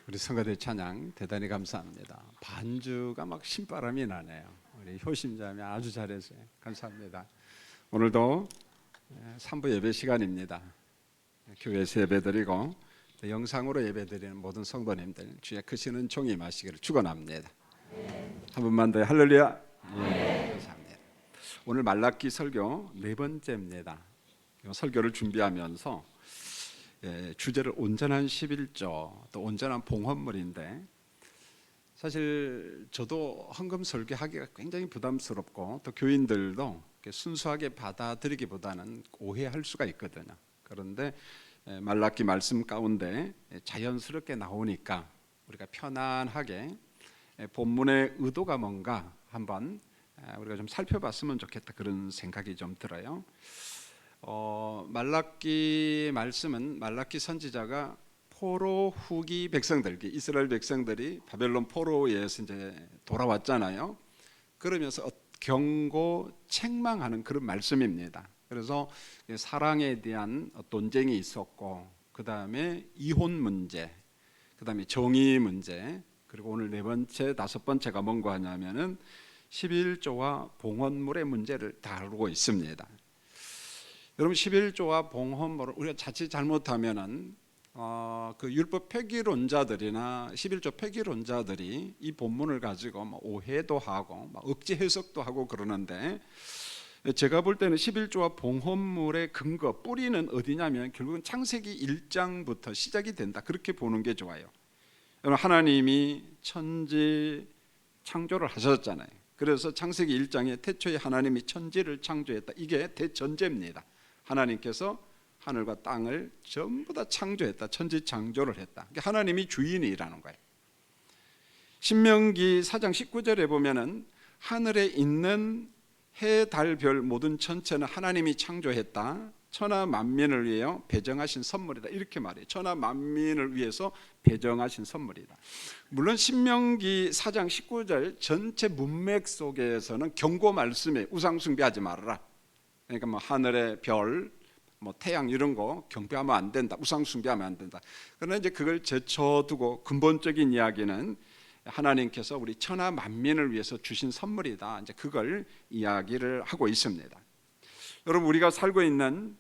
우리 성가대 찬양 대단히 감사합니다. 반주가 막 신바람이 나네요. 우리 효심자매 아주 잘했어요. 감사합니다. 오늘도 3부 예배 시간입니다. 교회에서 예배드리고 영상으로 예배드리는 모든 성도님들 주의 크시는 종이 임하시기를 축원합니다. 한 번만 더 할렐루야. 감사합니다. 오늘 말라기 설교 네 번째입니다. 설교를 준비하면서 주제를 온전한 11조 또 온전한 봉헌물인데, 사실 저도 헌금 설교하기가 굉장히 부담스럽고 또 교인들도 순수하게 받아들이기보다는 오해할 수가 있거든요. 그런데 말라기 말씀 가운데 자연스럽게 나오니까 우리가 편안하게 본문의 의도가 뭔가 한번 우리가 좀 살펴봤으면 좋겠다, 그런 생각이 좀 들어요. 말라기 말씀은 말라기 선지자가 포로 후기 백성들, 이스라엘 백성들이 바벨론 포로에 의해서 이제 돌아왔잖아요. 그러면서 경고 책망하는 그런 말씀입니다. 그래서 사랑에 대한 논쟁이 있었고, 그 다음에 이혼 문제, 그 다음에 정의 문제, 그리고 오늘 네 번째, 다섯 번째가 뭔가 하냐면은 11조와 봉헌물의 문제를 다루고 있습니다. 여러분, 11조와 봉헌물을 우리가 자칫 잘못하면은 그 율법 폐기론자들이나 11조 폐기론자들이 이 본문을 가지고 오해도 하고 억지 해석도 하고 그러는데, 제가 볼 때는 11조와 봉헌물의 근거, 뿌리는 어디냐면 결국은 창세기 1장부터 시작이 된다, 그렇게 보는 게 좋아요. 하나님이 천지 창조를 하셨잖아요. 그래서 창세기 1장에 태초에 하나님이 천지를 창조했다, 이게 대전제입니다. 하나님께서 하늘과 땅을 전부 다 창조했다, 천지 창조를 했다. 하나님이 주인이라는 거예요. 신명기 4장 19절에 보면은 하늘에 있는 해, 달, 별 모든 천체는 하나님이 창조했다, 천하 만민을 위하여 배정하신 선물이다, 이렇게 말해요. 천하 만민을 위해서 배정하신 선물이다. 물론 신명기 4장 19절 전체 문맥 속에서는 경고 말씀에 우상 숭배하지 말아라, 그러니까 하늘의 별, 태양 이런 거 경배하면 안 된다, 우상 숭배하면 안 된다. 그러나 이제 그걸 제쳐두고 근본적인 이야기는 하나님께서 우리 천하 만민을 위해서 주신 선물이다, 이제 그걸 이야기를 하고 있습니다. 여러분, 우리가 살고 있는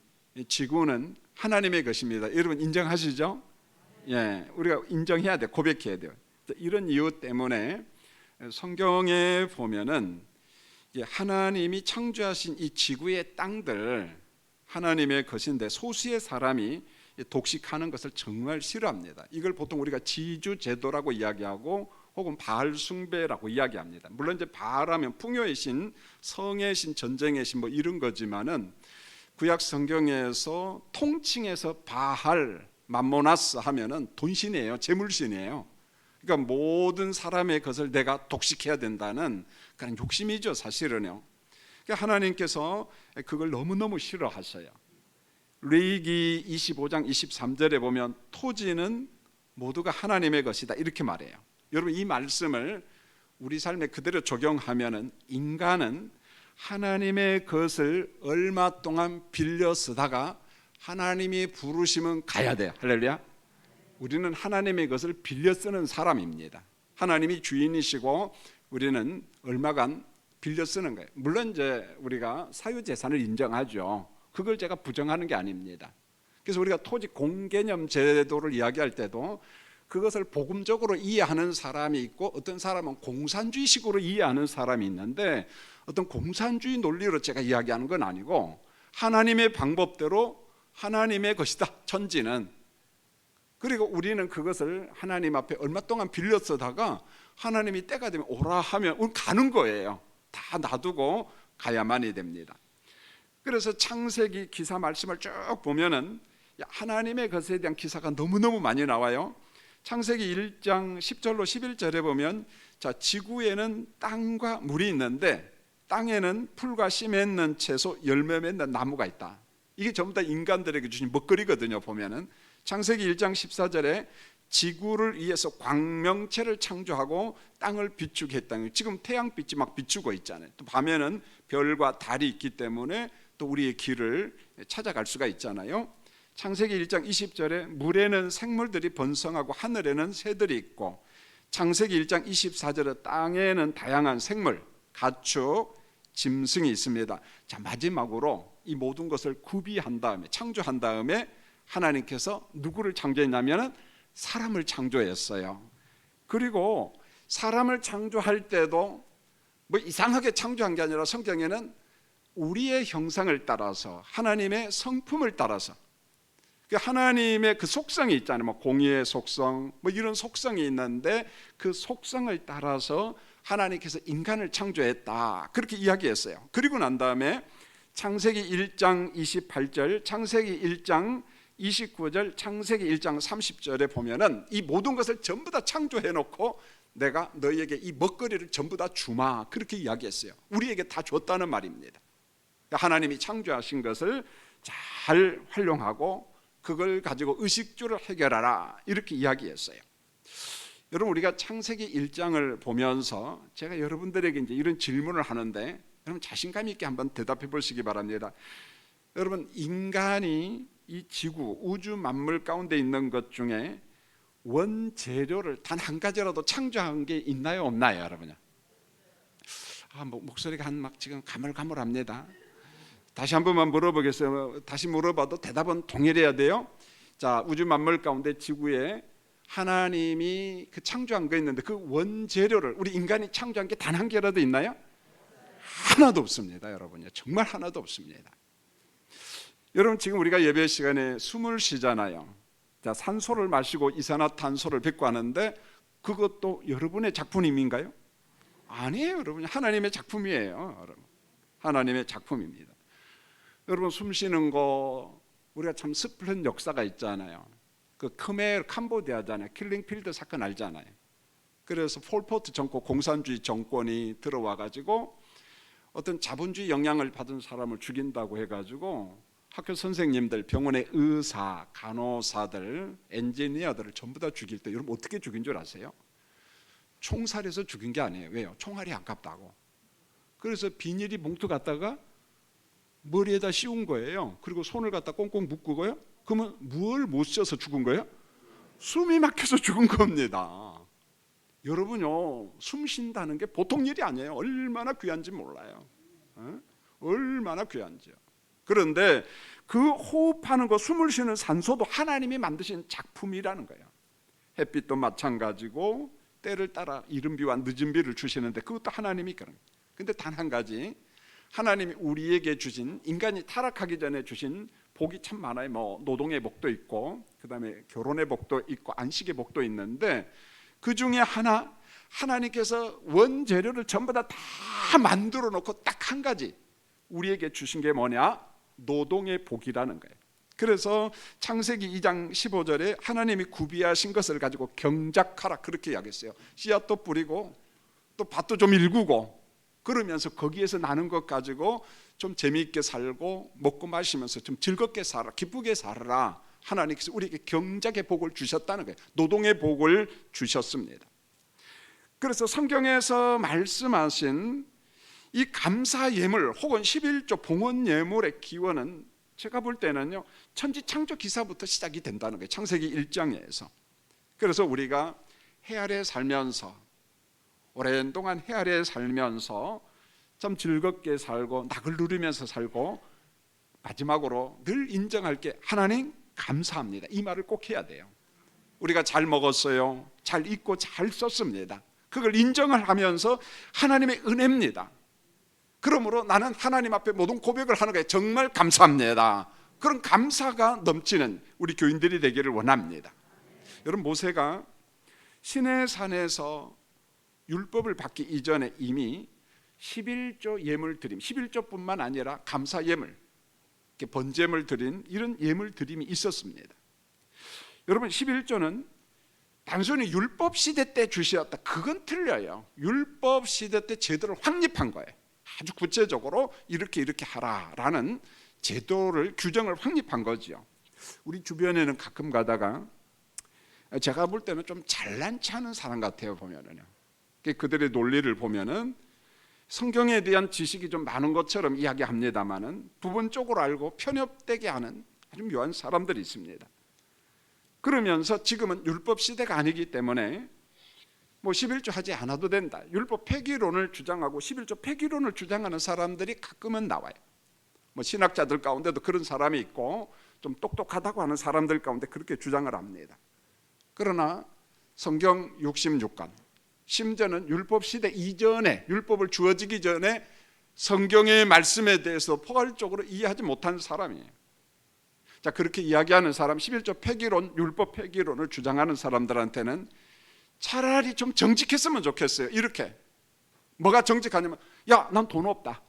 지구는 하나님의 것입니다. 여러분 인정하시죠? 예, 우리가 인정해야 돼, 고백해야 돼요. 이런 이유 때문에 성경에 보면은 하나님이 창조하신 이 지구의 땅들 하나님의 것인데 소수의 사람이 독식하는 것을 정말 싫어합니다. 이걸 보통 우리가 지주제도라고 이야기하고 혹은 바알 숭배라고 이야기합니다. 물론 이제 바알하면 풍요의 신, 성의 신, 전쟁의 신 이런 거지만은 구약 성경에서 통칭해서 바알, 맘모나스 하면은 돈신이에요, 재물신이에요. 그러니까 모든 사람의 것을 내가 독식해야 된다는 그런 욕심이죠, 사실은요. 그러니까 하나님께서 그걸 너무너무 싫어하셔요. 레위기 25장 23절에 보면 토지는 모두가 하나님의 것이다, 이렇게 말해요. 여러분, 이 말씀을 우리 삶에 그대로 적용하면은 인간은 하나님의 것을 얼마 동안 빌려 쓰다가 하나님이 부르시면 가야 돼요. 할렐루야. 우리는 하나님의 것을 빌려 쓰는 사람입니다. 하나님이 주인이시고 우리는 얼마간 빌려 쓰는 거예요. 물론 이제 우리가 사유재산을 인정하죠. 그걸 제가 부정하는 게 아닙니다. 그래서 우리가 토지 공개념 제도를 이야기할 때도 그것을 복음적으로 이해하는 사람이 있고, 어떤 사람은 공산주의식으로 이해하는 사람이 있는데, 어떤 공산주의 논리로 제가 이야기하는 건 아니고 하나님의 방법대로 하나님의 것이다, 천지는. 그리고 우리는 그것을 하나님 앞에 얼마 동안 빌려 쓰다가 하나님이 때가 되면 오라 하면 우리는 가는 거예요. 다 놔두고 가야만이 됩니다. 그래서 창세기 기사 말씀을 쭉 보면은 하나님의 것에 대한 기사가 너무너무 많이 나와요. 창세기 1장 10절로 11절에 보면, 자, 지구에는 땅과 물이 있는데 땅에는 풀과 씨 맺는 채소, 열매 맺는 나무가 있다. 이게 전부 다 인간들에게 주신 먹거리거든요. 보면은 창세기 1장 14절에 지구를 위해서 광명체를 창조하고 땅을 비추게 했다. 지금 태양빛이 막 비추고 있잖아요. 또 밤에는 별과 달이 있기 때문에 또 우리의 길을 찾아갈 수가 있잖아요. 창세기 1장 20절에 물에는 생물들이 번성하고 하늘에는 새들이 있고, 창세기 1장 24절에 땅에는 다양한 생물, 가축, 짐승이 있습니다. 자, 마지막으로 이 모든 것을 구비한 다음에, 창조한 다음에 하나님께서 누구를 창조했냐면 사람을 창조했어요. 그리고 사람을 창조할 때도 뭐 이상하게 창조한 게 아니라 성경에는 우리의 형상을 따라서, 하나님의 성품을 따라서, 하나님의 그 속성이 있잖아요. 뭐 공의의 속성, 뭐 이런 속성이 있는데 그 속성을 따라서 하나님께서 인간을 창조했다, 그렇게 이야기했어요. 그리고 난 다음에 창세기 1장 28절, 창세기 1장 29절, 창세기 1장 30절에 보면은 이 모든 것을 전부 다 창조해 놓고 내가 너희에게 이 먹거리를 전부 다 주마, 그렇게 이야기했어요. 우리에게 다 줬다는 말입니다. 하나님이 창조하신 것을 잘 활용하고 그걸 가지고 의식주를 해결하라, 이렇게 이야기했어요. 여러분, 우리가 창세기 1장을 보면서 제가 여러분들에게 이제 이런 질문을 하는데 여러분 자신감 있게 한번 대답해 보시기 바랍니다. 여러분, 인간이 이 지구, 우주 만물 가운데 있는 것 중에 원재료를 단 한 가지라도 창조한 게 있나요, 없나요, 여러분? 목소리가 막 지금 가물가물합니다. 다시 한 번만 물어보겠어요. 다시 물어봐도 대답은 동일해야 돼요. 자, 우주 만물 가운데 지구에 하나님이 그 창조한 거 있는데 그 원재료를 우리 인간이 창조한 게 단 한 개라도 있나요? 하나도 없습니다, 여러분요. 정말 하나도 없습니다. 여러분, 지금 우리가 예배 시간에 숨을 쉬잖아요. 자, 산소를 마시고 이산화탄소를 뱉고 하는데 그것도 여러분의 작품인가요? 아니에요, 여러분. 하나님의 작품이에요. 여러분. 하나님의 작품입니다. 여러분, 숨 쉬는 거 우리가 참 슬픈 역사가 있잖아요. 그 크메르 캄보디아잖아요. 킬링필드 사건 알잖아요. 그래서 폴포트 정권, 공산주의 정권이 들어와 가지고 어떤 자본주의 영향을 받은 사람을 죽인다고 해가지고 학교 선생님들, 병원의 의사, 간호사들, 엔지니어들을 전부 다 죽일 때 여러분 어떻게 죽인 줄 아세요? 총살해서 죽인 게 아니에요. 왜요? 총알이 아깝다고. 그래서 비닐이 봉투 갖다가 머리에다 씌운 거예요. 그리고 손을 갖다 꽁꽁 묶고요. 그러면 뭘 못 쉬어서 죽은 거예요? 숨이 막혀서 죽은 겁니다. 여러분요, 숨 쉰다는 게 보통 일이 아니에요. 얼마나 귀한지 몰라요. 얼마나 귀한지요. 그런데 그 호흡하는 거, 숨을 쉬는 산소도 하나님이 만드신 작품이라는 거예요. 햇빛도 마찬가지고 때를 따라 이른 비와 늦은 비를 주시는데 그것도 하나님이 그런 거예요. 근데 단 한 가지, 하나님이 우리에게 주신, 인간이 타락하기 전에 주신 복이 참 많아요. 뭐 노동의 복도 있고, 그 다음에 결혼의 복도 있고, 안식의 복도 있는데 그 중에 하나님께서 원재료를 전부 다 만들어 놓고 딱 한 가지 우리에게 주신 게 뭐냐? 노동의 복이라는 거예요. 그래서 창세기 2장 15절에 하나님이 구비하신 것을 가지고 경작하라, 그렇게 이야기했어요. 씨앗도 뿌리고 또 밭도 좀 일구고, 그러면서 거기에서 나는 것 가지고 좀 재미있게 살고 먹고 마시면서 좀 즐겁게 살아, 기쁘게 살아라. 하나님께서 우리에게 경작의 복을 주셨다는 거예요. 노동의 복을 주셨습니다. 그래서 성경에서 말씀하신 이 감사 예물 혹은 11조 봉헌 예물의 기원은 제가 볼 때는요, 천지창조 기사부터 시작이 된다는 거예요. 창세기 1장에서. 그래서 우리가 해 아래 살면서, 오랜 동안 해 아래 살면서 참 즐겁게 살고 낙을 누리면서 살고, 마지막으로 늘 인정할 게 하나님 감사합니다, 이 말을 꼭 해야 돼요. 우리가 잘 먹었어요, 잘 입고 잘 썼습니다. 그걸 인정을 하면서 하나님의 은혜입니다. 그러므로 나는 하나님 앞에 모든 고백을 하는 거예요. 정말 감사합니다. 그런 감사가 넘치는 우리 교인들이 되기를 원합니다. 여러분, 모세가 시내산에서 율법을 받기 이전에 이미 11조 예물 드림, 11조뿐만 아니라 감사 예물, 번제물 드린 이런 예물 드림이 있었습니다. 여러분, 11조는 단순히 율법 시대 때 주셨다, 그건 틀려요. 율법 시대 때 제도를 확립한 거예요. 아주 구체적으로 이렇게 하라라는 제도를, 규정을 확립한 거죠. 우리 주변에는 가끔 가다가 제가 볼 때는 좀 잘난 체하는 사람 같아요. 보면은요, 그들의 논리를 보면은 성경에 대한 지식이 좀 많은 것처럼 이야기합니다만은 부분적으로 알고 편협되게 하는 아주 묘한 사람들이 있습니다. 그러면서 지금은 율법 시대가 아니기 때문에 뭐 11조 하지 않아도 된다, 율법 폐기론을 주장하고 11조 폐기론을 주장하는 사람들이 가끔은 나와요. 뭐 신학자들 가운데도 그런 사람이 있고 좀 똑똑하다고 하는 사람들 가운데 그렇게 주장을 합니다. 그러나 성경 66권, 심지어는 율법 시대 이전에, 율법을 주어지기 전에 성경의 말씀에 대해서 포괄적으로 이해하지 못한 사람이에요. 자, 그렇게 이야기하는 사람, 11조 폐기론, 율법 폐기론을 주장하는 사람들한테는 차라리 좀 정직했으면 좋겠어요. 이렇게. 뭐가 정직하냐면, 야, 난 돈 없다,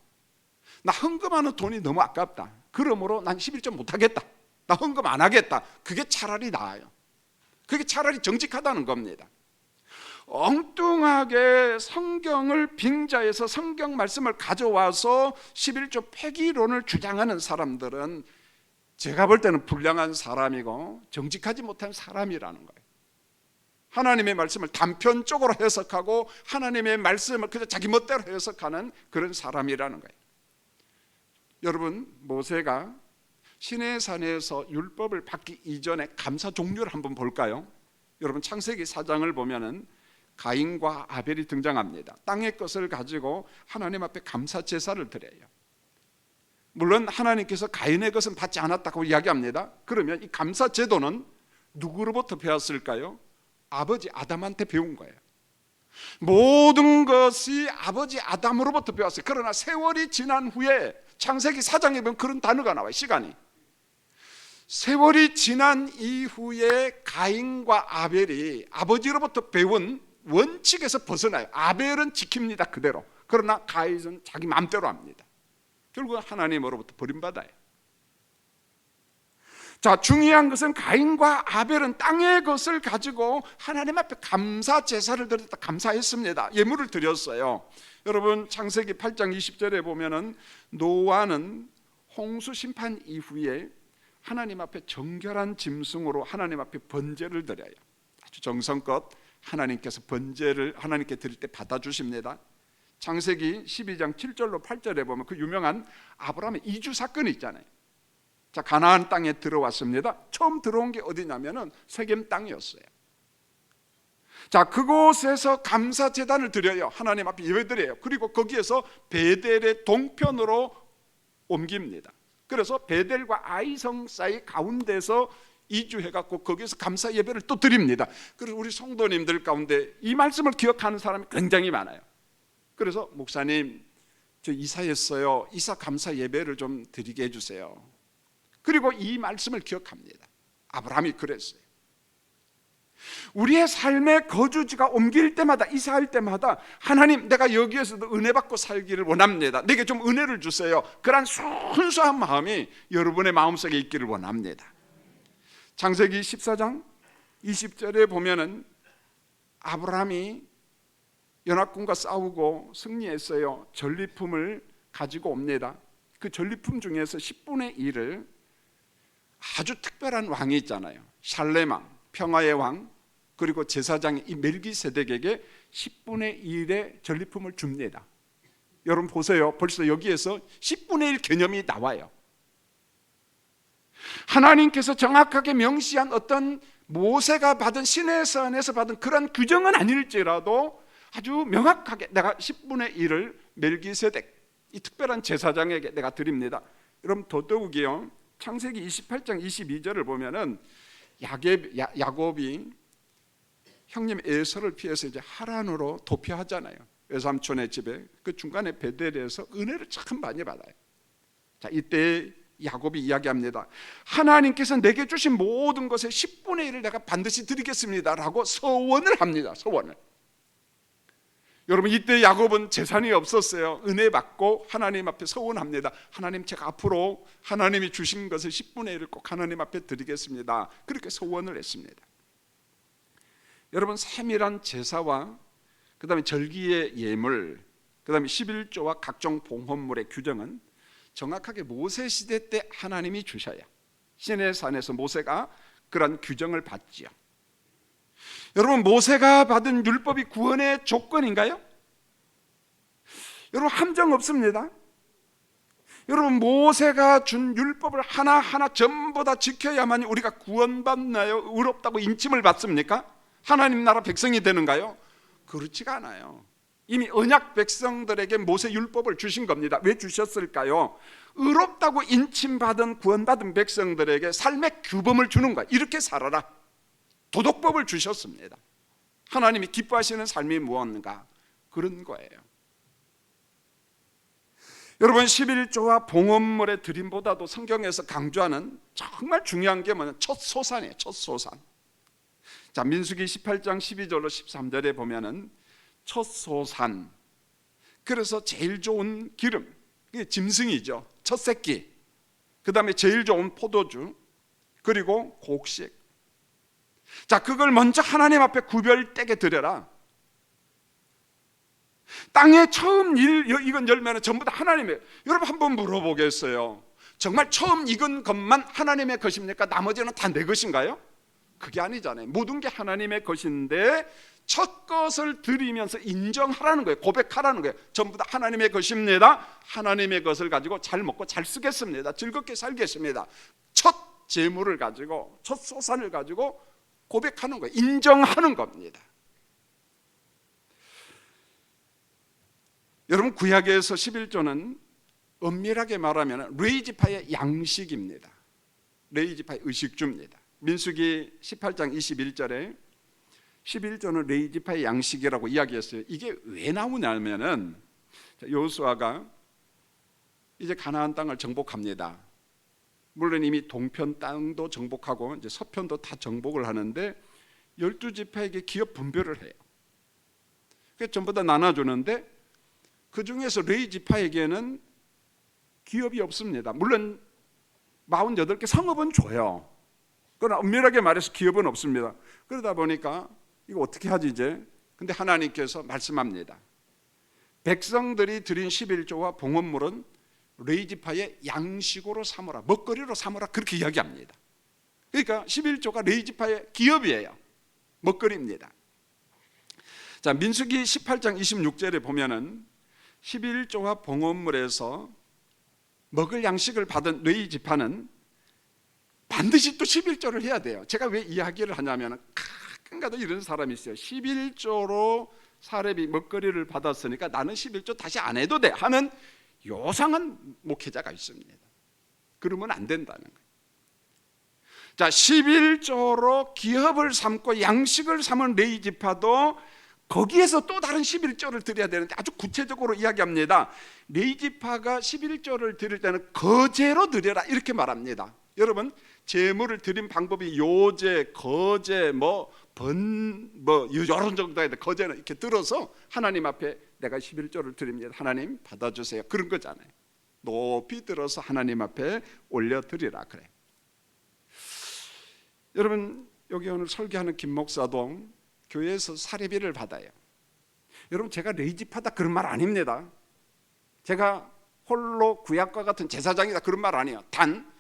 나 헌금하는 돈이 너무 아깝다, 그러므로 난 11조 못하겠다, 나 헌금 안 하겠다. 그게 차라리 나아요. 그게 차라리 정직하다는 겁니다. 엉뚱하게 성경을 빙자해서 성경 말씀을 가져와서 11조 폐기론을 주장하는 사람들은 제가 볼 때는 불량한 사람이고 정직하지 못한 사람이라는 거예요. 하나님의 말씀을 단편적으로 해석하고 하나님의 말씀을 그저 자기 멋대로 해석하는 그런 사람이라는 거예요. 여러분, 모세가 시내산에서 율법을 받기 이전에 감사 종류를 한번 볼까요? 여러분, 창세기 4장을 보면은 가인과 아벨이 등장합니다. 땅의 것을 가지고 하나님 앞에 감사 제사를 드려요. 물론 하나님께서 가인의 것은 받지 않았다고 이야기합니다. 그러면 이 감사 제도는 누구로부터 배웠을까요? 아버지 아담한테 배운 거예요. 모든 것이 아버지 아담으로부터 배웠어요. 그러나 세월이 지난 후에 창세기 4장에 보면 그런 단어가 나와요. 시간이. 세월이 지난 이후에 가인과 아벨이 아버지로부터 배운 원칙에서 벗어나요. 아벨은 지킵니다, 그대로. 그러나 가인은 자기 마음대로 합니다. 결국 하나님으로부터 버림받아요. 자, 중요한 것은 가인과 아벨은 땅의 것을 가지고 하나님 앞에 감사 제사를 드렸다, 감사했습니다. 예물을 드렸어요. 여러분, 창세기 8장 20절에 보면은 노아는 홍수 심판 이후에 하나님 앞에 정결한 짐승으로 하나님 앞에 번제를 드려요. 아주 정성껏 하나님께서 번제를 하나님께 드릴 때 받아주십니다. 창세기 12장 7절로 8절에 보면 그 유명한 아브라함의 이주 사건이 있잖아요. 자, 가나안 땅에 들어왔습니다. 처음 들어온 게 어디냐면은 세겜 땅이었어요. 자, 그곳에서 감사 제단을 드려요. 하나님 앞에 예배드려요. 그리고 거기에서 베델의 동편으로 옮깁니다. 그래서 베델과 아이성 사이 가운데서 이주해갖고 거기서 감사 예배를 또 드립니다. 그래서 우리 성도님들 가운데 이 말씀을 기억하는 사람이 굉장히 많아요. 그래서 목사님, 저 이사했어요, 이사 감사 예배를 좀 드리게 해주세요. 그리고 이 말씀을 기억합니다. 아브라함이 그랬어요. 우리의 삶의 거주지가 옮길 때마다, 이사할 때마다 하나님, 내가 여기에서도 은혜 받고 살기를 원합니다, 내게 좀 은혜를 주세요. 그런 순수한 마음이 여러분의 마음속에 있기를 원합니다. 창세기 14장 20절에 보면은 아브라함이 연합군과 싸우고 승리했어요. 전리품을 가지고 옵니다. 그 전리품 중에서 10분의 1을 아주 특별한 왕이 있잖아요. 샬렘왕, 평화의 왕, 그리고 제사장의 이 멜기세덱에게 10분의 1의 전리품을 줍니다. 여러분 보세요. 벌써 여기에서 10분의 1 개념이 나와요. 하나님께서 정확하게 명시한 어떤 모세가 받은 시내산에서 받은 그런 규정은 아닐지라도 아주 명확하게 내가 10분의 1을 멜기세덱, 이 특별한 제사장에게 내가 드립니다. 여러분 더더욱이요, 창세기 28장 22절을 보면은 야곱이 형님 에서를 피해서 이제 하란으로 도피하잖아요. 외삼촌의 집에. 그 중간에 베델에서 은혜를 참 많이 받아요. 자, 이때 야곱이 이야기합니다. 하나님께서 내게 주신 모든 것의 10분의 1을 내가 반드시 드리겠습니다 라고 서원을 합니다. 서원을. 여러분, 이때 야곱은 재산이 없었어요. 은혜 받고 하나님 앞에 서원합니다. 하나님, 제가 앞으로 하나님이 주신 것을 10분의 1을 꼭 하나님 앞에 드리겠습니다. 그렇게 서원을 했습니다. 여러분, 세밀한 제사와 그 다음에 절기의 예물, 그 다음에 11조와 각종 봉헌물의 규정은 정확하게 모세 시대 때 하나님이 주셔야 시내산에서 모세가 그런 규정을 받지요. 여러분, 모세가 받은 율법이 구원의 조건인가요? 여러분, 함정 없습니다. 여러분, 모세가 준 율법을 하나하나 전부 다 지켜야만 우리가 구원받나요? 의롭다고 인침을 받습니까? 하나님 나라 백성이 되는가요? 그렇지가 않아요. 이미 언약 백성들에게 모세 율법을 주신 겁니다. 왜 주셨을까요? 의롭다고 인침받은 구원받은 백성들에게 삶의 규범을 주는 거예요. 이렇게 살아라. 도덕법을 주셨습니다. 하나님이 기뻐하시는 삶이 무엇인가? 그런 거예요. 여러분, 11조와 봉헌물의 드림보다도 성경에서 강조하는 정말 중요한 게 뭐냐면 첫 소산이에요. 첫 소산. 자, 민수기 18장 12절로 13절에 보면은 첫 소산, 그래서 제일 좋은 기름, 그게 짐승이죠. 첫 새끼, 그 다음에 제일 좋은 포도주, 그리고 곡식. 자, 그걸 먼저 하나님 앞에 구별되게 드려라. 땅에 처음 익은 열매는 전부 다 하나님의. 여러분, 한번 물어보겠어요. 정말 처음 익은 것만 하나님의 것입니까? 나머지는 다 내 것인가요? 그게 아니잖아요. 모든 게 하나님의 것인데 첫 것을 드리면서 인정하라는 거예요. 고백하라는 거예요. 전부 다 하나님의 것입니다. 하나님의 것을 가지고 잘 먹고 잘 쓰겠습니다. 즐겁게 살겠습니다. 첫 재물을 가지고, 첫 소산을 가지고 고백하는 거예요. 인정하는 겁니다. 여러분, 구약에서 11조는 엄밀하게 말하면 레위지파의 양식입니다. 레위지파의 의식주입니다. 민수기 18장 21절에 11조는 레위지파의 양식이라고 이야기했어요. 이게 왜 나오냐면은 여호수아가 이제 가나안 땅을 정복합니다. 물론 이미 동편 땅도 정복하고 이제 서편도 다 정복을 하는데 12지파에게 기업 분배를 해요. 그래서 전부 다 나눠주는데 그 중에서 레위지파에게는 기업이 없습니다. 물론 48개 성읍은 줘요. 그러나 엄밀하게 말해서 기업은 없습니다. 그러다 보니까 이거 어떻게 하지 이제? 근데 하나님께서 말씀합니다. 백성들이 드린 11조와 봉헌물은 레위지파의 양식으로 삼으라, 먹거리로 삼으라, 그렇게 이야기합니다. 그러니까 11조가 레위지파의 기업이에요. 먹거리입니다. 자, 민수기 18장 26절에 보면은 11조와 봉헌물에서 먹을 양식을 받은 레위지파는 반드시 또 11조를 해야 돼요. 제가 왜 이야기를 하냐면 가끔가다 이런 사람이 있어요. 11조로 사렙이 먹거리를 받았으니까 나는 11조 다시 안 해도 돼 하는 요상한 목회자가 있습니다. 그러면 안 된다는 거예요. 자, 11조로 기업을 삼고 양식을 삼은 레위지파도 거기에서 또 다른 11조를 드려야 되는데 아주 구체적으로 이야기합니다. 레위지파가 11조를 드릴 때는 거제로 드려라, 이렇게 말합니다. 여러분, 제물을 드린 방법이 요제, 거제, 이런 정도가 돼. 거제는 이렇게 들어서 하나님 앞에 내가 11조를 드립니다. 하나님 받아주세요. 그런 거잖아요. 높이 들어서 하나님 앞에 올려드리라 그래. 여러분, 여기 오늘 설교하는 김 목사도 교회에서 사례비를 받아요. 여러분, 제가 레위지파다 그런 말 아닙니다. 제가 홀로 구약과 같은 제사장이다 그런 말 아니에요. 단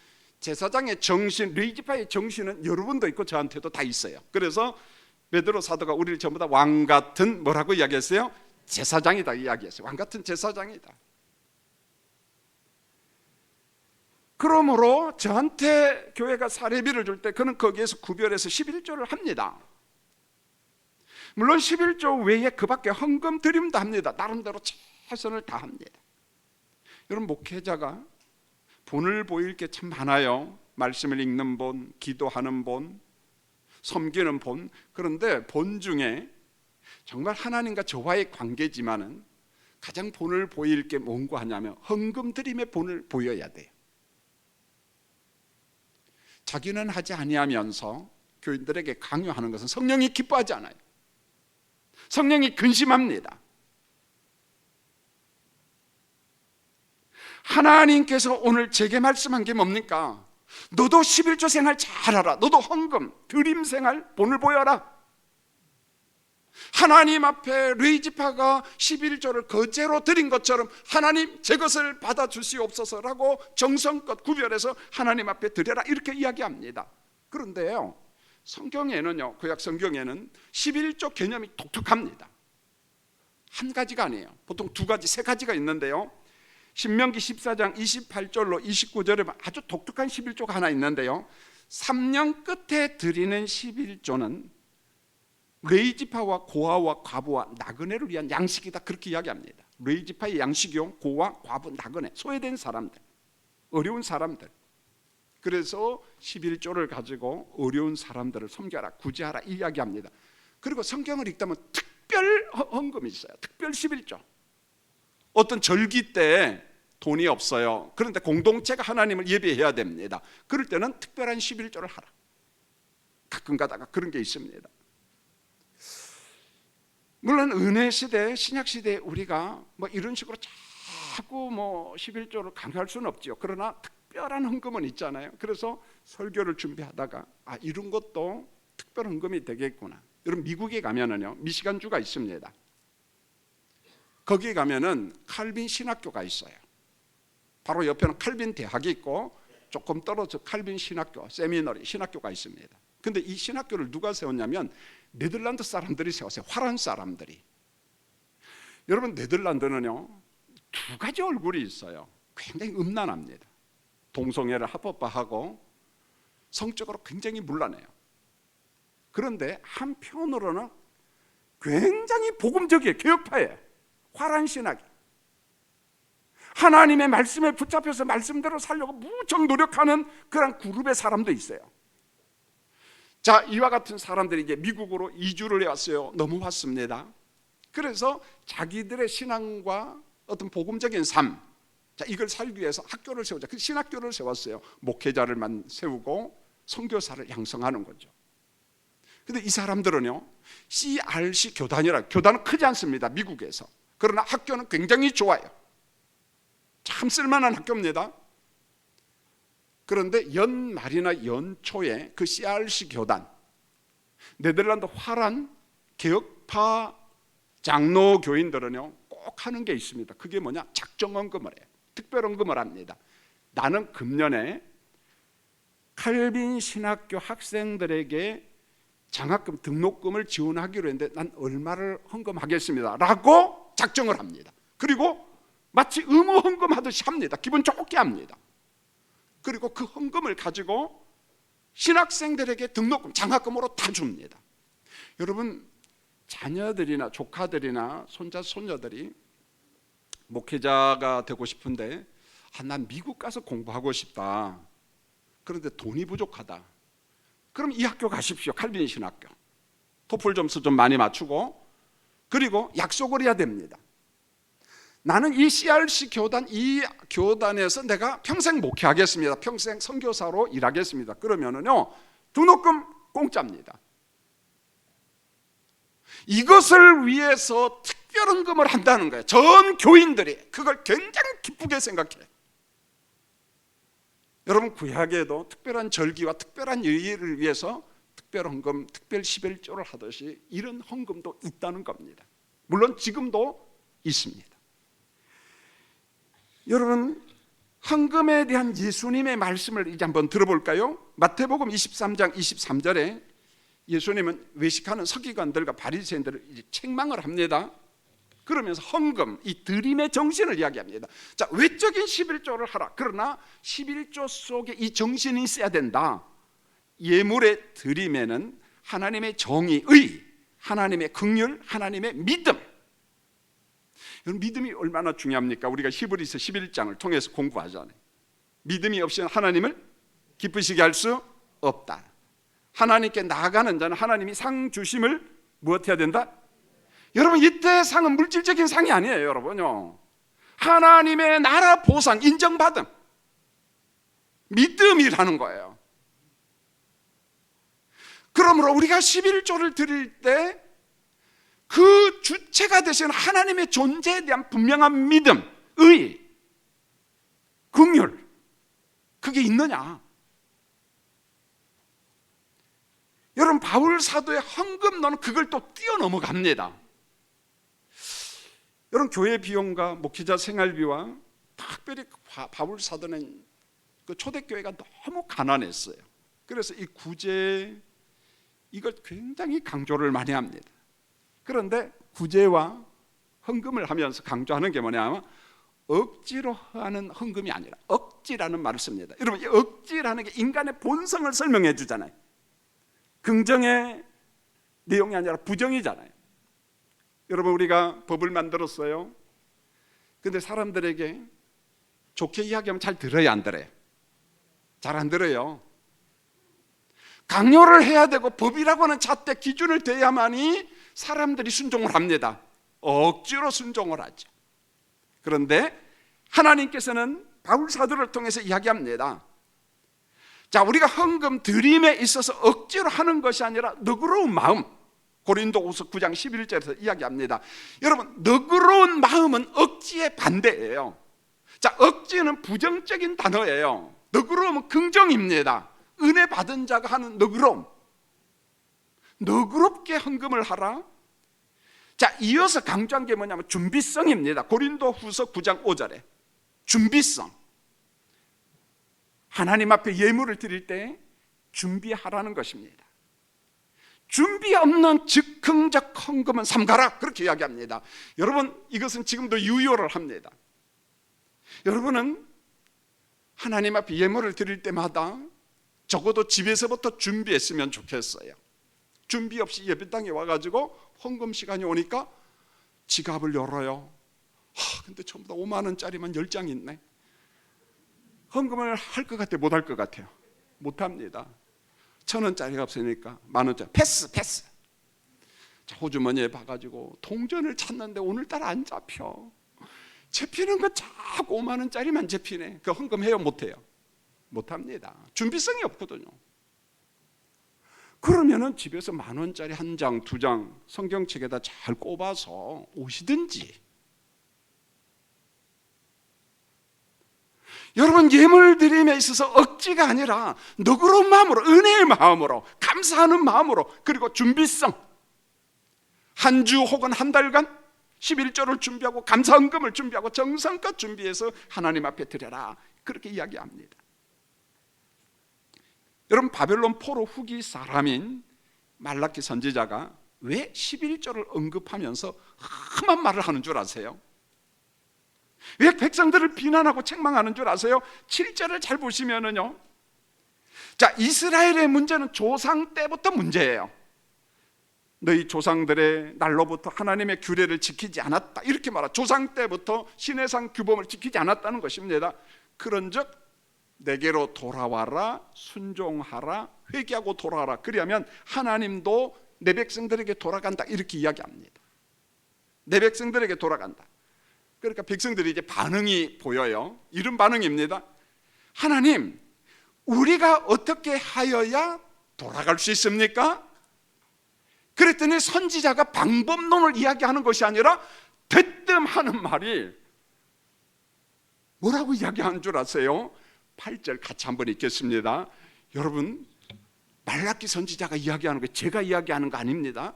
제사장의 정신, 레위지파의 정신은 여러분도 있고 저한테도 다 있어요. 그래서 베드로 사도가 우리를 전부 다 왕 같은 뭐라고 이야기했어요? 제사장이다 이야기했어요. 왕 같은 제사장이다. 그러므로 저한테 교회가 사례비를 줄 때 그는 거기에서 구별해서 11조를 합니다. 물론 11조 외에 그 밖에 헌금 드림도 합니다. 나름대로 최선을 다합니다. 여러분, 목회자가 본을 보일 게 참 많아요. 말씀을 읽는 본, 기도하는 본, 섬기는 본. 그런데 본 중에 정말 하나님과 저와의 관계지만은 가장 본을 보일 게 뭔가 하냐면 헌금 드림의 본을 보여야 돼요. 자기는 하지 아니하면서 교인들에게 강요하는 것은 성령이 기뻐하지 않아요. 성령이 근심합니다. 하나님께서 오늘 제게 말씀한 게 뭡니까? 너도 11조 생활 잘하라. 너도 헌금, 드림 생활 본을 보여라. 하나님 앞에 레위지파가 11조를 거제로 드린 것처럼 하나님 제 것을 받아주시옵소서라고 정성껏 구별해서 하나님 앞에 드려라, 이렇게 이야기합니다. 그런데요, 성경에는요, 구약 성경에는 11조 개념이 독특합니다. 한 가지가 아니에요. 보통 두 가지, 세 가지가 있는데요, 신명기 14장 28절로 29절에 아주 독특한 11조가 하나 있는데요, 3년 끝에 드리는 11조는 레위지파와 고아와 과부와 나그네를 위한 양식이다, 그렇게 이야기합니다. 레위지파의 양식이요, 고아, 과부, 나그네, 소외된 사람들, 어려운 사람들. 그래서 11조를 가지고 어려운 사람들을 섬겨라, 구제하라 이야기합니다. 그리고 성경을 읽다면 특별 헌금이 있어요. 특별 11조. 어떤 절기 때 돈이 없어요. 그런데 공동체가 하나님을 예배해야 됩니다. 그럴 때는 특별한 11조를 하라. 가끔 가다가 그런 게 있습니다. 물론 은혜 시대, 신약 시대에 우리가 뭐 이런 식으로 자꾸 뭐 11조를 강요할 수는 없지요. 그러나 특별한 헌금은 있잖아요. 그래서 설교를 준비하다가 이런 것도 특별 헌금이 되겠구나. 여러분, 미국에 가면은요, 미시간주가 있습니다. 거기에 가면은 칼빈 신학교가 있어요. 바로 옆에는 칼빈 대학이 있고 조금 떨어져 칼빈 신학교, 세미너리 신학교가 있습니다. 근데 이 신학교를 누가 세웠냐면 네덜란드 사람들이 세웠어요. 화란 사람들이. 여러분, 네덜란드는요, 두 가지 얼굴이 있어요. 굉장히 음란합니다. 동성애를 합법화하고 성적으로 굉장히 문란해요. 그런데 한편으로는 굉장히 복음적이에요. 개혁파예요. 화란 신학이. 하나님의 말씀에 붙잡혀서 말씀대로 살려고 무척 노력하는 그런 그룹의 사람도 있어요. 자, 이와 같은 사람들이 이제 미국으로 이주를 해왔어요. 넘어왔습니다. 그래서 자기들의 신앙과 어떤 복음적인 삶, 자, 이걸 살기 위해서 학교를 세우자. 그 신학교를 세웠어요. 목회자를 세우고 선교사를 양성하는 거죠. 근데 이 사람들은요, CRC 교단이라, 교단은 크지 않습니다, 미국에서. 그러나 학교는 굉장히 좋아요. 참 쓸만한 학교입니다. 그런데 연말이나 연초에 그 CRC 교단, 네덜란드 화란 개혁파 장로 교인들은요, 꼭 하는 게 있습니다. 그게 뭐냐? 작정헌금을 해요. 특별헌금을 합니다. 나는 금년에 칼빈 신학교 학생들에게 장학금, 등록금을 지원하기로 했는데 난 얼마를 헌금하겠습니다 라고 작정을 합니다. 그리고 마치 의무 헌금하듯이 합니다. 기분 좋게 합니다. 그리고 그 헌금을 가지고 신학생들에게 등록금, 장학금으로 다 줍니다. 여러분, 자녀들이나 조카들이나 손자, 손녀들이 목회자가 되고 싶은데 난 미국 가서 공부하고 싶다. 그런데 돈이 부족하다. 그럼 이 학교 가십시오. 칼빈 신학교. 토플 점수 좀 많이 맞추고, 그리고 약속을 해야 됩니다. 나는 이 CRC 교단, 이 교단에서 내가 평생 목회하겠습니다. 평생 선교사로 일하겠습니다. 그러면은요, 등록금 공짜입니다. 이것을 위해서 특별헌금을 한다는 거예요. 전 교인들이 그걸 굉장히 기쁘게 생각해요. 여러분, 구약에도 특별한 절기와 특별한 예의를 위해서 특별헌금, 특별 11조를 하듯이 이런 헌금도 있다는 겁니다. 물론 지금도 있습니다. 여러분, 헌금에 대한 예수님의 말씀을 이제 한번 들어볼까요? 마태복음 23장 23절에 예수님은 외식하는 서기관들과 바리새인들을 이제 책망을 합니다. 그러면서 헌금, 이 드림의 정신을 이야기합니다. 자, 외적인 11조를 하라. 그러나 11조 속에 이 정신이 있어야 된다. 예물의 드림에는 하나님의 정의, 의, 하나님의 긍휼, 하나님의 믿음. 여러분, 믿음이 얼마나 중요합니까? 우리가 히브리서 11장을 통해서 공부하잖아요. 믿음이 없이는 하나님을 기쁘시게 할 수 없다. 하나님께 나아가는 자는 하나님이 상 주심을 무엇해야 된다? 여러분, 이때 상은 물질적인 상이 아니에요, 여러분요. 하나님의 나라 보상, 인정받음, 믿음이라는 거예요. 그러므로 우리가 11조를 드릴 때 그 주체가 되시는 하나님의 존재에 대한 분명한 믿음, 의, 긍휼, 그게 있느냐? 여러분, 바울 사도의 헌금론은 그걸 또 뛰어넘어갑니다. 여러분, 교회 비용과 목회자 생활비와 특별히 바울 사도는 그 초대교회가 너무 가난했어요. 그래서 이 구제, 이걸 굉장히 강조를 많이 합니다. 그런데 구제와 헌금을 하면서 강조하는 게 뭐냐면 억지로 하는 헌금이 아니라 억지라는 말을 씁니다. 여러분, 이 억지라는 게 인간의 본성을 설명해 주잖아요. 긍정의 내용이 아니라 부정이잖아요. 여러분, 우리가 법을 만들었어요. 근데 사람들에게 좋게 이야기하면 잘 들어요, 안 들어요? 잘 안 들어요. 강요를 해야 되고 법이라고 하는 잣대 기준을 대야만이 사람들이 순종을 합니다. 억지로 순종을 하죠. 그런데 하나님께서는 바울 사도를 통해서 이야기합니다. 자, 우리가 헌금 드림에 있어서 억지로 하는 것이 아니라 너그러운 마음, 고린도후서 9장 11절에서 이야기합니다. 여러분, 너그러운 마음은 억지의 반대예요. 자, 억지는 부정적인 단어예요. 너그러움은 긍정입니다. 은혜 받은 자가 하는 너그러움, 너그럽게 헌금을 하라. 자, 이어서 강조한 게 뭐냐면 준비성입니다. 고린도후서 9장 5절에 준비성, 하나님 앞에 예물을 드릴 때 준비하라는 것입니다. 준비 없는 즉흥적 헌금은 삼가라, 그렇게 이야기합니다. 여러분, 이것은 지금도 유효를 합니다. 여러분은 하나님 앞에 예물을 드릴 때마다 적어도 집에서부터 준비했으면 좋겠어요. 준비 없이 예배당에 와가지고 헌금 시간이 오니까 지갑을 열어요. 근데 전부 다 5만 원짜리만 10장 있네. 헌금을 할 것 같아요, 못 할 것 같아요? 못합니다. 1,000원짜리가 없으니까 10,000원짜리 패스. 자, 호주머니에 봐가지고 동전을 찾는데 오늘따라 안 잡혀. 잡히는 거 자꾸 5만 원짜리만 잡히네. 그 헌금해요, 못해요? 못합니다. 준비성이 없거든요. 그러면은 집에서 10,000원짜리 한 장, 두 장 성경책에다 잘 꼽아서 오시든지. 여러분, 예물 드림에 있어서 억지가 아니라 너그러운 마음으로, 은혜의 마음으로, 감사하는 마음으로, 그리고 준비성, 한 주 혹은 한 달간 11조를 준비하고 감사헌금을 준비하고 정성껏 준비해서 하나님 앞에 드려라, 그렇게 이야기합니다. 여러분, 바벨론 포로 후기 사람인 말라기 선지자가 왜 11조를 언급하면서 험한 말을 하는 줄 아세요? 왜 백성들을 비난하고 책망하는 줄 아세요? 7절을 잘 보시면은요, 자, 이스라엘의 문제는 조상 때부터 문제예요. 너희 조상들의 날로부터 하나님의 규례를 지키지 않았다, 이렇게 말하. 조상 때부터 시내산 규범을 지키지 않았다는 것입니다. 그런즉 내게로 돌아와라, 순종하라, 회개하고 돌아와라. 그리하면 하나님도 내 백성들에게 돌아간다, 이렇게 이야기합니다. 내 백성들에게 돌아간다. 그러니까 백성들이 이제 반응이 보여요. 이런 반응입니다. 하나님, 우리가 어떻게 하여야 돌아갈 수 있습니까? 그랬더니 선지자가 방법론을 이야기하는 것이 아니라 대뜸하는 말이 뭐라고 이야기하는 줄 아세요? 8절 같이 한번 읽겠습니다. 여러분, 말라기 선지자가 이야기하는 거 제가 이야기하는 거 아닙니다.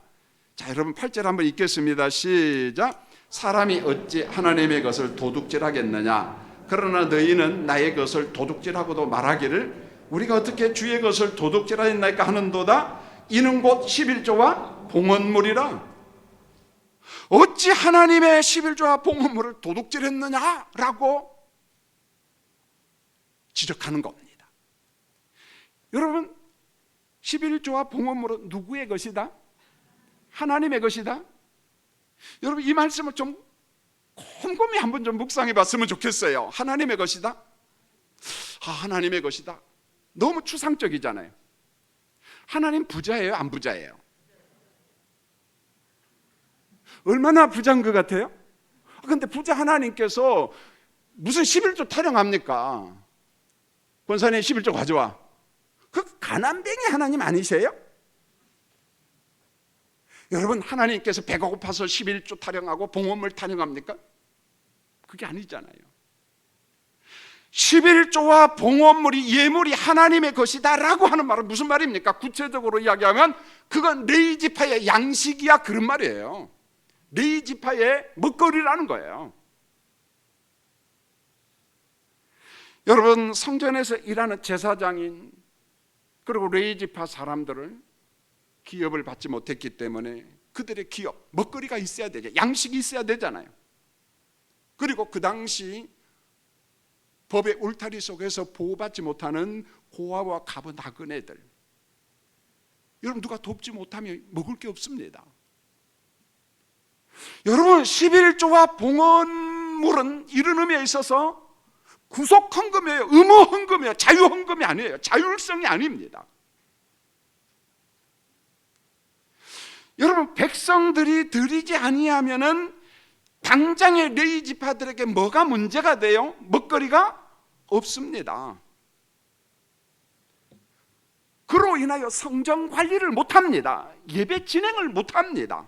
자, 여러분 8절 한번 읽겠습니다. 시작. 사람이 어찌 하나님의 것을 도둑질하겠느냐? 그러나 너희는 나의 것을 도둑질하고도 말하기를 우리가 어떻게 주의 것을 도둑질하였나이까 하는도다. 이는 곧 11조와 봉헌물이라. 어찌 하나님의 11조와 봉헌물을 도둑질했느냐라고 지적하는 겁니다. 여러분, 11조와 봉헌물은 누구의 것이다? 하나님의 것이다. 여러분, 이 말씀을 좀 곰곰이 한번 좀 묵상해 봤으면 좋겠어요. 하나님의 것이다? 하나님의 것이다. 너무 추상적이잖아요. 하나님 부자예요, 안 부자예요? 얼마나 부자인 것 같아요? 근데 부자 하나님께서 무슨 11조 타령합니까? 권사님 11조 가져와. 그 가난뱅이 하나님 아니세요? 여러분, 하나님께서 배가 고파서 11조 타령하고 봉헌물 타령합니까? 그게 아니잖아요. 11조와 봉헌물이, 예물이 하나님의 것이다 라고 하는 말은 무슨 말입니까? 구체적으로 이야기하면 그건 레위 지파의 양식이야, 그런 말이에요. 레위 지파의 먹거리라는 거예요. 여러분, 성전에서 일하는 제사장인 그리고 레위 지파 사람들을 기업을 받지 못했기 때문에 그들의 기업, 먹거리가 있어야 되죠. 양식이 있어야 되잖아요. 그리고 그 당시 법의 울타리 속에서 보호받지 못하는 고아와 갑은 나그네들, 여러분 누가 돕지 못하면 먹을 게 없습니다. 여러분 11조와 봉헌물은 이런 의미에 있어서 구속 헌금이에요. 의무 헌금이에요. 자유 헌금이 아니에요. 자율성이 아닙니다. 여러분 백성들이 드리지 아니하면은 당장의 레위 지파들에게 뭐가 문제가 돼요? 먹거리가 없습니다. 그로 인하여 성전 관리를 못합니다. 예배 진행을 못합니다.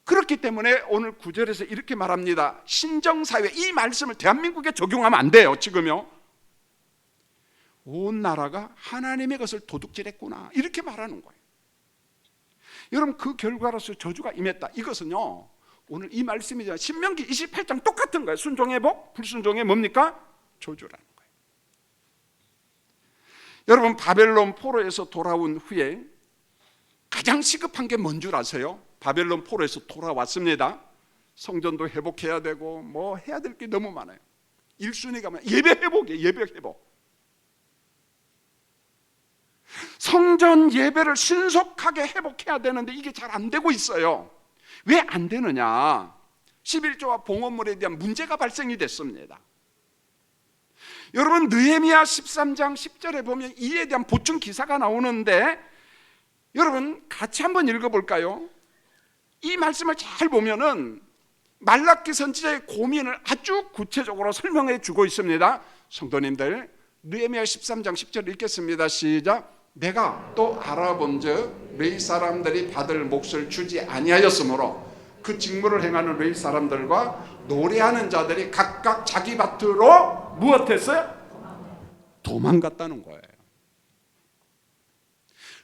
그렇기 때문에 오늘 9절에서 이렇게 말합니다. 신정사회, 이 말씀을 대한민국에 적용하면 안 돼요. 지금요. 온 나라가 하나님의 것을 도둑질했구나, 이렇게 말하는 거예요. 여러분 그 결과로서 저주가 임했다. 이것은요 오늘 이 말씀이죠. 신명기 28장 똑같은 거예요. 순종의 복, 불순종의 뭡니까? 저주라는 거예요. 여러분 바벨론 포로에서 돌아온 후에 가장 시급한 게 뭔 줄 아세요? 바벨론 포로에서 돌아왔습니다. 성전도 회복해야 되고 뭐 해야 될 게 너무 많아요. 1순위가 예배 회복이에요. 예배 회복. 성전 예배를 신속하게 회복해야 되는데 이게 잘 안 되고 있어요. 왜 안 되느냐? 11조와 봉헌물에 대한 문제가 발생이 됐습니다. 여러분 느헤미야 13장 10절에 보면 이에 대한 보충 기사가 나오는데 여러분 같이 한번 읽어볼까요? 이 말씀을 잘 보면은 말라기 선지자의 고민을 아주 구체적으로 설명해 주고 있습니다. 성도님들 느헤미야 13장 10절 읽겠습니다. 시작. 내가 또 알아본즉 레위 사람들이 받을 몫을 주지 아니하였으므로 그 직무를 행하는 레위 사람들과 노래하는 자들이 각각 자기 밭으로 무엇했어요? 도망갔다는 거예요.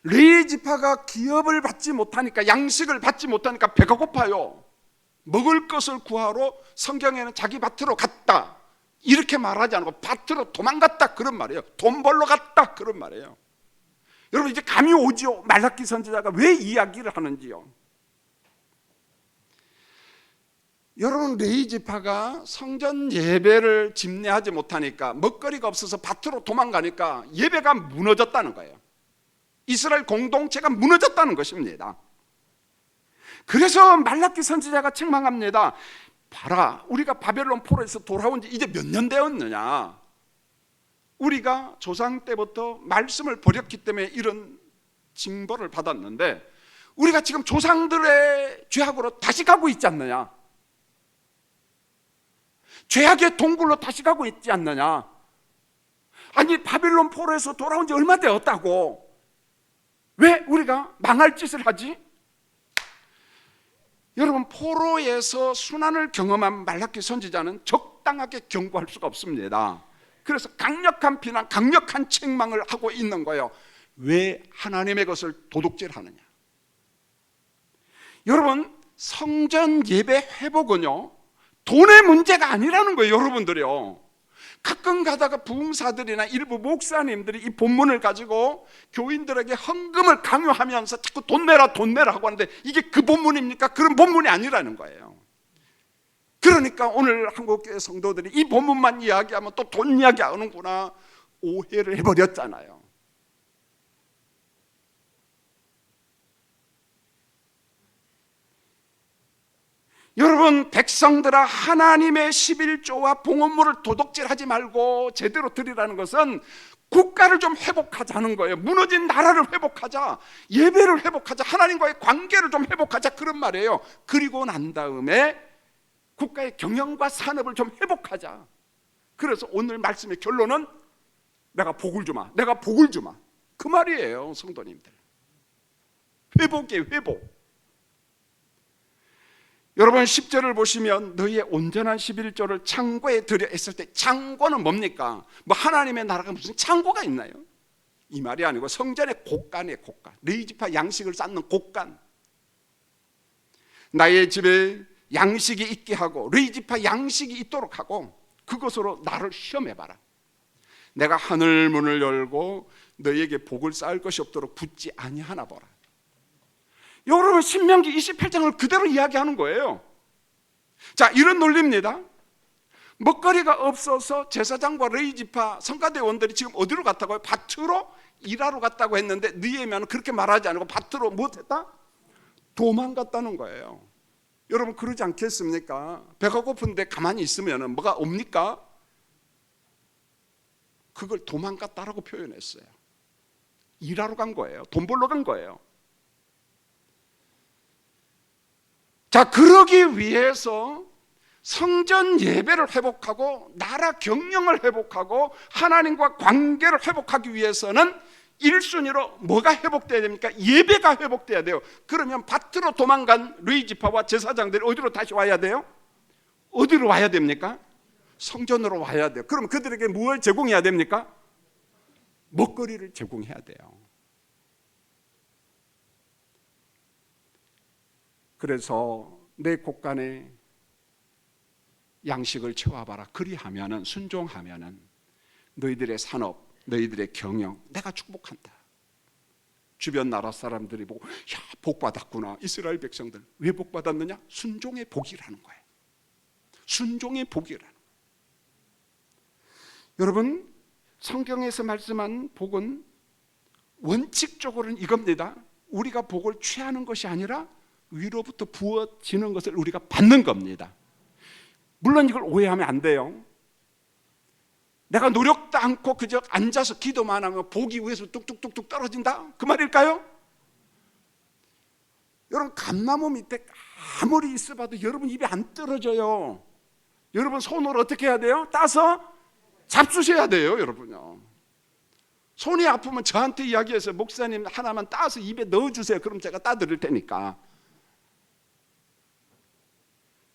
레위 지파가 기업을 받지 못하니까, 양식을 받지 못하니까 배가 고파요. 먹을 것을 구하러 성경에는 자기 밭으로 갔다 이렇게 말하지 않고 밭으로 도망갔다 그런 말이에요. 돈 벌러 갔다 그런 말이에요. 여러분 이제 감이 오지요. 말라기 선지자가 왜 이야기를 하는지요. 여러분 레위 지파가 성전 예배를 집례하지 못하니까, 먹거리가 없어서 밭으로 도망가니까 예배가 무너졌다는 거예요. 이스라엘 공동체가 무너졌다는 것입니다. 그래서 말라기 선지자가 책망합니다. 봐라, 우리가 바벨론 포로에서 돌아온 지 이제 몇 년 되었느냐. 우리가 조상 때부터 말씀을 버렸기 때문에 이런 징벌을 받았는데 우리가 지금 조상들의 죄악으로 다시 가고 있지 않느냐. 죄악의 동굴로 다시 가고 있지 않느냐. 아니 바벨론 포로에서 돌아온 지 얼마 되었다고 왜 우리가 망할 짓을 하지? 여러분 포로에서 순환을 경험한 말라기 선지자는 적당하게 경고할 수가 없습니다. 그래서 강력한 비난, 강력한 책망을 하고 있는 거예요. 왜 하나님의 것을 도둑질하느냐. 여러분 성전 예배 회복은요 돈의 문제가 아니라는 거예요. 여러분들이요 가끔 가다가 부흥사들이나 일부 목사님들이 이 본문을 가지고 교인들에게 헌금을 강요하면서 자꾸 돈 내라 하고 하는데 이게 그 본문입니까? 그런 본문이 아니라는 거예요. 그러니까 오늘 한국교회 성도들이 이 본문만 이야기하면 또 돈 이야기 하는구나 오해를 해버렸잖아요. 여러분 백성들아, 하나님의 11조와 봉헌물을 도둑질하지 말고 제대로 드리라는 것은 국가를 좀 회복하자는 거예요. 무너진 나라를 회복하자, 예배를 회복하자, 하나님과의 관계를 좀 회복하자 그런 말이에요. 그리고 난 다음에 국가의 경영과 산업을 좀 회복하자. 그래서 오늘 말씀의 결론은 내가 복을 주마, 내가 복을 주마 그 말이에요. 성도님들 회복이에요. 회복. 여러분 10절을 보시면 너희의 온전한 11조를 창고에 들여 했을 때, 창고는 뭡니까? 뭐 하나님의 나라가 무슨 창고가 있나요? 이 말이 아니고 성전의 곳간이에요. 곳간. 레위 지파 양식을 쌓는 곳간. 나의 집에 양식이 있게 하고 레위 지파 양식이 있도록 하고 그것으로 나를 시험해봐라. 내가 하늘 문을 열고 너희에게 복을 쌓을 것이 없도록 붙지 아니하나 보라. 여러분 신명기 28장을 그대로 이야기하는 거예요. 자, 이런 논리입니다. 먹거리가 없어서 제사장과 레위지파 성가대원들이 지금 어디로 갔다고요? 밭으로 일하러 갔다고 했는데 느헤미야는 그렇게 말하지 않고 밭으로 못했다? 도망갔다는 거예요. 여러분 그러지 않겠습니까? 배가 고픈데 가만히 있으면 뭐가 옵니까? 그걸 도망갔다라고 표현했어요. 일하러 간 거예요. 돈 벌러 간 거예요. 자, 그러기 위해서 성전 예배를 회복하고 나라 경영을 회복하고 하나님과 관계를 회복하기 위해서는 1순위로 뭐가 회복돼야 됩니까? 예배가 회복돼야 돼요. 그러면 밭으로 도망간 레위지파와 제사장들이 어디로 다시 와야 돼요? 어디로 와야 됩니까? 성전으로 와야 돼요. 그럼 그들에게 무엇을 제공해야 됩니까? 먹거리를 제공해야 돼요. 그래서 내 곳간에 양식을 채워봐라. 그리하면은, 순종하면은 너희들의 산업, 너희들의 경영 내가 축복한다. 주변 나라 사람들이 보고 야, 복 받았구나. 이스라엘 백성들 왜 복 받았느냐? 순종의 복이라는 거예요. 순종의 복이라는 거예요. 여러분 성경에서 말씀한 복은 원칙적으로는 이겁니다. 우리가 복을 취하는 것이 아니라 위로부터 부어지는 것을 우리가 받는 겁니다. 물론 이걸 오해하면 안 돼요. 내가 노력도 않고 그저 앉아서 기도만 하면 복이 위에서 뚝뚝뚝뚝 떨어진다? 그 말일까요? 여러분 감나무 밑에 아무리 있어봐도 여러분 입에 안 떨어져요. 여러분 손으로 어떻게 해야 돼요? 따서 잡수셔야 돼요. 여러분요. 손이 아프면 저한테 이야기해서 목사님 하나만 따서 입에 넣어주세요. 그럼 제가 따드릴 테니까.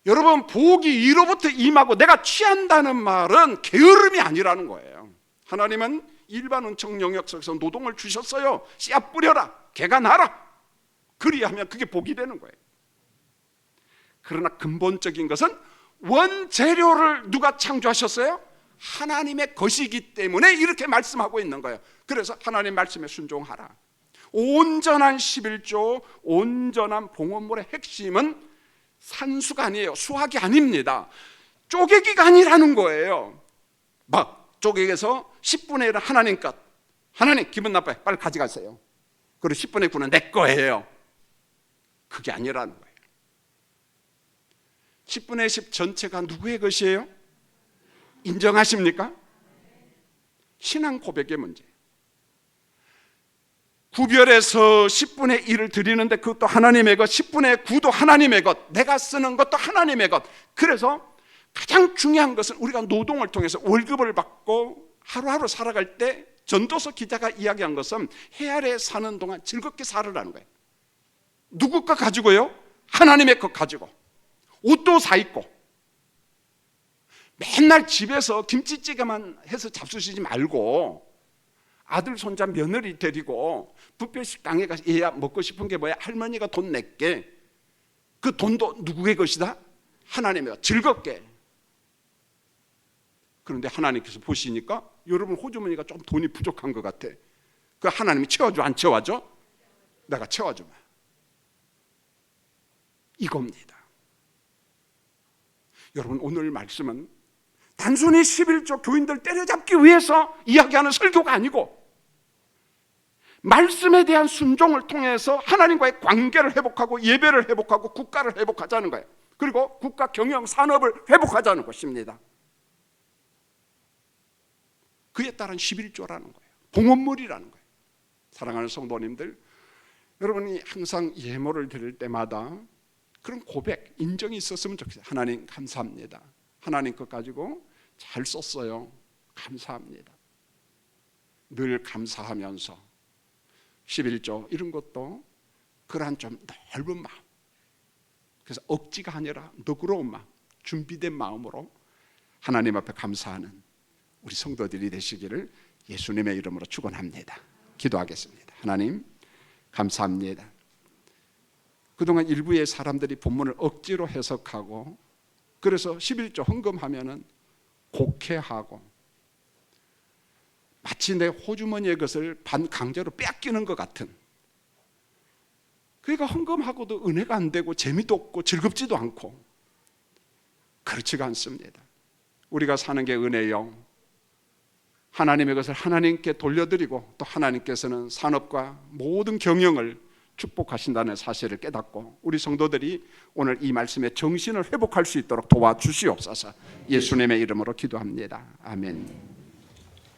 여러분 복이 위로부터 임하고 내가 취한다는 말은 게으름이 아니라는 거예요. 하나님은 일반 은총 영역 속에서 노동을 주셨어요. 씨앗 뿌려라, 개가 나라. 그리하면 그게 복이 되는 거예요. 그러나 근본적인 것은 원재료를 누가 창조하셨어요? 하나님의 것이기 때문에 이렇게 말씀하고 있는 거예요. 그래서 하나님 말씀에 순종하라. 온전한 11조, 온전한 봉헌물의 핵심은 산수가 아니에요. 수학이 아닙니다. 쪼개기가 아니라는 거예요. 막 쪼개서 10분의 1은 하나님 것. 하나님 기분 나빠요. 빨리 가져가세요. 그리고 10분의 9는 내 거예요. 그게 아니라는 거예요. 10분의 10 전체가 누구의 것이에요? 인정하십니까? 신앙 고백의 문제예요. 구별해서 10분의 1을 드리는데 그것도 하나님의 것, 10분의 9도 하나님의 것, 내가 쓰는 것도 하나님의 것. 그래서 가장 중요한 것은 우리가 노동을 통해서 월급을 받고 하루하루 살아갈 때 전도서 기자가 이야기한 것은 해 아래 사는 동안 즐겁게 살으라는 거예요. 누구 것 가지고요? 하나님의 것 가지고. 옷도 사 입고. 맨날 집에서 김치찌개만 해서 잡수시지 말고 아들, 손자, 며느리 데리고 뷔페 식당에 가서 얘야 먹고 싶은 게 뭐야? 할머니가 돈 낼게. 그 돈도 누구의 것이다? 하나님의 것. 즐겁게. 그런데 하나님께서 보시니까 여러분 호주머니가 좀 돈이 부족한 것 같아. 그 하나님이 채워줘 안 채워줘? 내가 채워주마. 이겁니다. 여러분 오늘 말씀은 단순히 11조 교인들 때려잡기 위해서 이야기하는 설교가 아니고 말씀에 대한 순종을 통해서 하나님과의 관계를 회복하고 예배를 회복하고 국가를 회복하자는 거예요. 그리고 국가 경영 산업을 회복하자는 것입니다. 그에 따른 11조라는 거예요. 봉헌물이라는 거예요. 사랑하는 성도님들, 여러분이 항상 예물을 드릴 때마다 그런 고백, 인정이 있었으면 좋겠어요. 하나님 감사합니다. 하나님 것 가지고 잘 썼어요. 감사합니다. 늘 감사하면서 11조 이런 것도 그러한 좀 넓은 마음, 그래서 억지가 아니라 너그러운 마음, 준비된 마음으로 하나님 앞에 감사하는 우리 성도들이 되시기를 예수님의 이름으로 축원합니다. 기도하겠습니다. 하나님 감사합니다. 그동안 일부의 사람들이 본문을 억지로 해석하고 그래서 11조 헌금하면은 곡해하고 마치 내 호주머니의 것을 반강제로 뺏기는 것 같은, 그러니까 헌금하고도 은혜가 안 되고 재미도 없고 즐겁지도 않고 그렇지가 않습니다. 우리가 사는 게 은혜요, 하나님의 것을 하나님께 돌려드리고 또 하나님께서는 산업과 모든 경영을 축복하신다는 사실을 깨닫고 우리 성도들이 오늘 이 말씀에 정신을 회복할 수 있도록 도와주시옵소서. 예수님의 이름으로 기도합니다. 아멘.